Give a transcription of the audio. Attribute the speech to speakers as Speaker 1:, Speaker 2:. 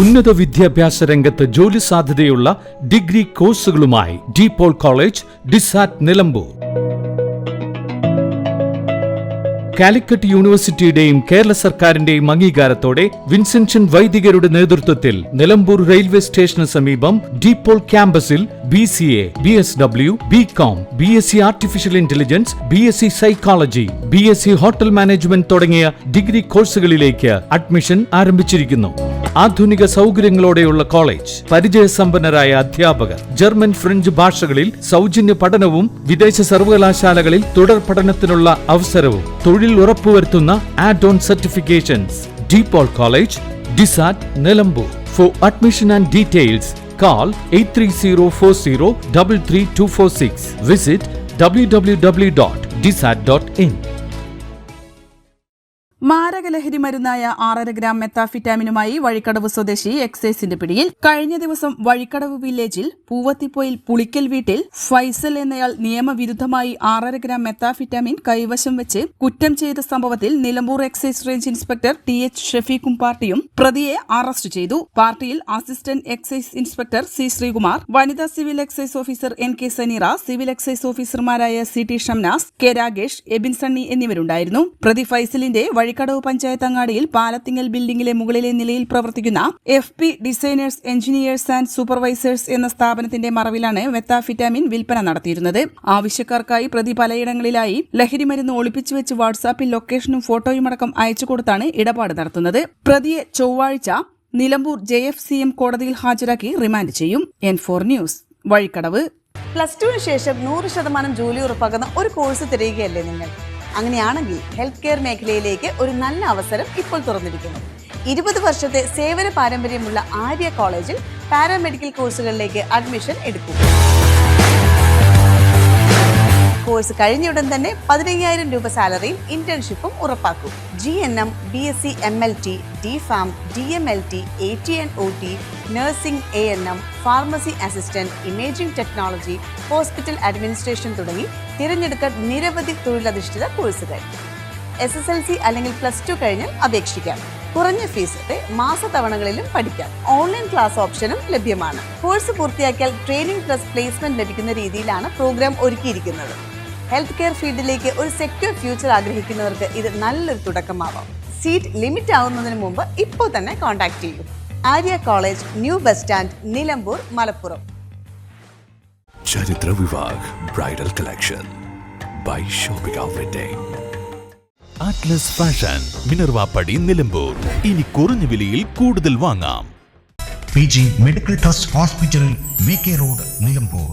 Speaker 1: ഉന്നത വിദ്യാഭ്യാസ രംഗത്ത് ജോലി സാധ്യതയുള്ള ഡിഗ്രി കോഴ്സുകളുമായി DePaul കോളേജ്, ഡിസാറ്റ്, നിലമ്പൂർ. കാലിക്കറ്റ് യൂണിവേഴ്സിറ്റിയുടെയും കേരള സർക്കാരിന്റെയും അംഗീകാരത്തോടെ വിൻസെൻഷൻ വൈദികരുടെ നേതൃത്വത്തിൽ നിലമ്പൂർ റെയിൽവേ സ്റ്റേഷന് സമീപം DePaul ക്യാമ്പസിൽ BCA, BSW, BCom, BSc artificial intelligence, BSc psychology, BSc hotel management തുടങ്ങിയ ഡിഗ്രി കോഴ്സുകളിലേക്ക് അഡ്മിഷൻ ആരംഭിച്ചിരിക്കുന്നു. ആധുനിക സൗകര്യങ്ങളോടെയുള്ള കോളേജ്, പരിചയസമ്പന്നരായ അധ്യാപകർ, ജർമ്മൻ, ഫ്രഞ്ച് ഭാഷകളിൽ സൗജന്യ പഠനവും വിദേശ സർവകലാശാലകളിൽ തുടർ പഠനത്തിനുള്ള അവസരവും തൊഴിൽ ഉറപ്പുവരുത്തുന്ന add on certifications. DePaul college, Disat, Nilambur. For admission and details call 8304033246. Visit www.disat.in.
Speaker 2: മാരകലഹരി മരുന്നായ 6.5 ഗ്രാം മെത്താഫിറ്റാമിനുമായി വഴിക്കടവ് സ്വദേശി എക്സൈസിന്റെ പിടിയിൽ. കഴിഞ്ഞ ദിവസം വഴിക്കടവ് വില്ലേജിൽ പൂവത്തിപ്പോയിൽ പുളിക്കൽ വീട്ടിൽ ഫൈസൽ എന്നയാൾ നിയമവിരുദ്ധമായി 6.5 ഗ്രാം മെത്താഫിറ്റാമിൻ കൈവശം വെച്ച് കുറ്റം ചെയ്ത സംഭവത്തിൽ Nilambur excise range inspector TH ഷഫീഖും പാർട്ടിയും പ്രതിയെ അറസ്റ്റ് ചെയ്തു. പാർട്ടിയിൽ assistant excise inspector C Sreekumar, വനിതാ civil excise officer NK Saneera, civil excise ഓഫീസർമാരായ CT ഷംനാസ്, K രാഗേഷ്, എബിൻ സണ്ണി എന്നിവരുണ്ടായിരുന്നു. പ്രതി ഫൈസലിന്റെ വഴിക്കടവ് പഞ്ചായത്ത് അങ്ങാടിയിൽ പാലത്തിങ്ങൽ ബിൽഡിംഗിലെ മുകളിലെ നിലയിൽ പ്രവർത്തിക്കുന്ന FP designers, engineers and supervisors എന്ന സ്ഥാപനത്തിന്റെ മറവിലാണ് മെത്താഫിറ്റാമിൻ വിൽപ്പന നടത്തിയിരുന്നത്. ആവശ്യക്കാർക്കായി പ്രതി പലയിടങ്ങളിലായി ലഹരിമരുന്ന് ഒളിപ്പിച്ചുവെച്ച് വാട്സാപ്പിൽ ലൊക്കേഷനും ഫോട്ടോയുമടക്കം അയച്ചുകൊടുത്താണ് ഇടപാട് നടത്തുന്നത്. പ്രതിയെ ചൊവ്വാഴ്ച നിലമ്പൂർ JFCM കോടതിയിൽ ഹാജരാക്കി റിമാൻഡ് ചെയ്യും. N4 news, Vazhikkadavu.
Speaker 3: +2 ശേഷം 100% ജോലി ഉറപ്പാക്കുന്ന ഒരു കോഴ്സ് തിരയുകയല്ലേ നിങ്ങൾ? അങ്ങനെയാണെങ്കിൽ ഹെൽത്ത് കെയർ മേഖലയിലേക്ക് ഒരു നല്ല അവസരം ഇപ്പോൾ തുറന്നിരിക്കുന്നു. 20 വർഷത്തെ സേവന പാരമ്പര്യമുള്ള ആര്യ കോളേജിൽ പാരാമെഡിക്കൽ കോഴ്സുകളിലേക്ക് അഡ്മിഷൻ എടുക്കും. കോഴ്സ് കഴിഞ്ഞയുടൻ തന്നെ 15,000 രൂപ സാലറിയും ഇന്റേൺഷിപ്പും ഉറപ്പാക്കും. GNM, BSc MLT, DPharm, DMLT, AT&OT, nursing, ANM, pharmacy assistant, imaging technology, hospital administration തുടങ്ങി തിരഞ്ഞെടുക്കാൻ നിരവധി തൊഴിലധിഷ്ഠിത കോഴ്സുകൾ. SSLC അല്ലെങ്കിൽ +2 കഴിഞ്ഞാൽ അപേക്ഷിക്കാം. കുറഞ്ഞ ഫീസോടെ മാസത്തവണകളിലും പഠിക്കാം. ഓൺലൈൻ ക്ലാസ് ഓപ്ഷനും ലഭ്യമാണ്. കോഴ്സ് പൂർത്തിയാക്കിയാൽ ട്രെയിനിങ് പ്ലസ് പ്ലേസ്മെന്റ് ലഭിക്കുന്ന രീതിയിലാണ് പ്രോഗ്രാം ഒരുക്കിയിരിക്കുന്നത്. ഹെൽത്ത് കെയർ ഫീൽഡിലേക്ക് ഒരു സെക്യൂർ ഫ്യൂച്ചർ ആഗ്രഹിക്കുന്നവർക്ക് ഇത് നല്ലൊരു തുടക്കമാവാം. സീറ്റ് ലിമിറ്റ് ആവുന്നതിന് മുമ്പ് ഇപ്പോൾ തന്നെ കോൺടാക്ട് ചെയ്യൂ. Arya college, new bus stand, Nilambur, Malappuram.
Speaker 4: Charithra Vivah bridal collection by shopping outlet. Atlas fashion, Minerva Padi, Nilambur. ഇനി കുറഞ്ഞ വിലയിൽ കൂടുതൽ വാങ്ങാം.
Speaker 5: PG medical trust hospital, VK road, Nilambur.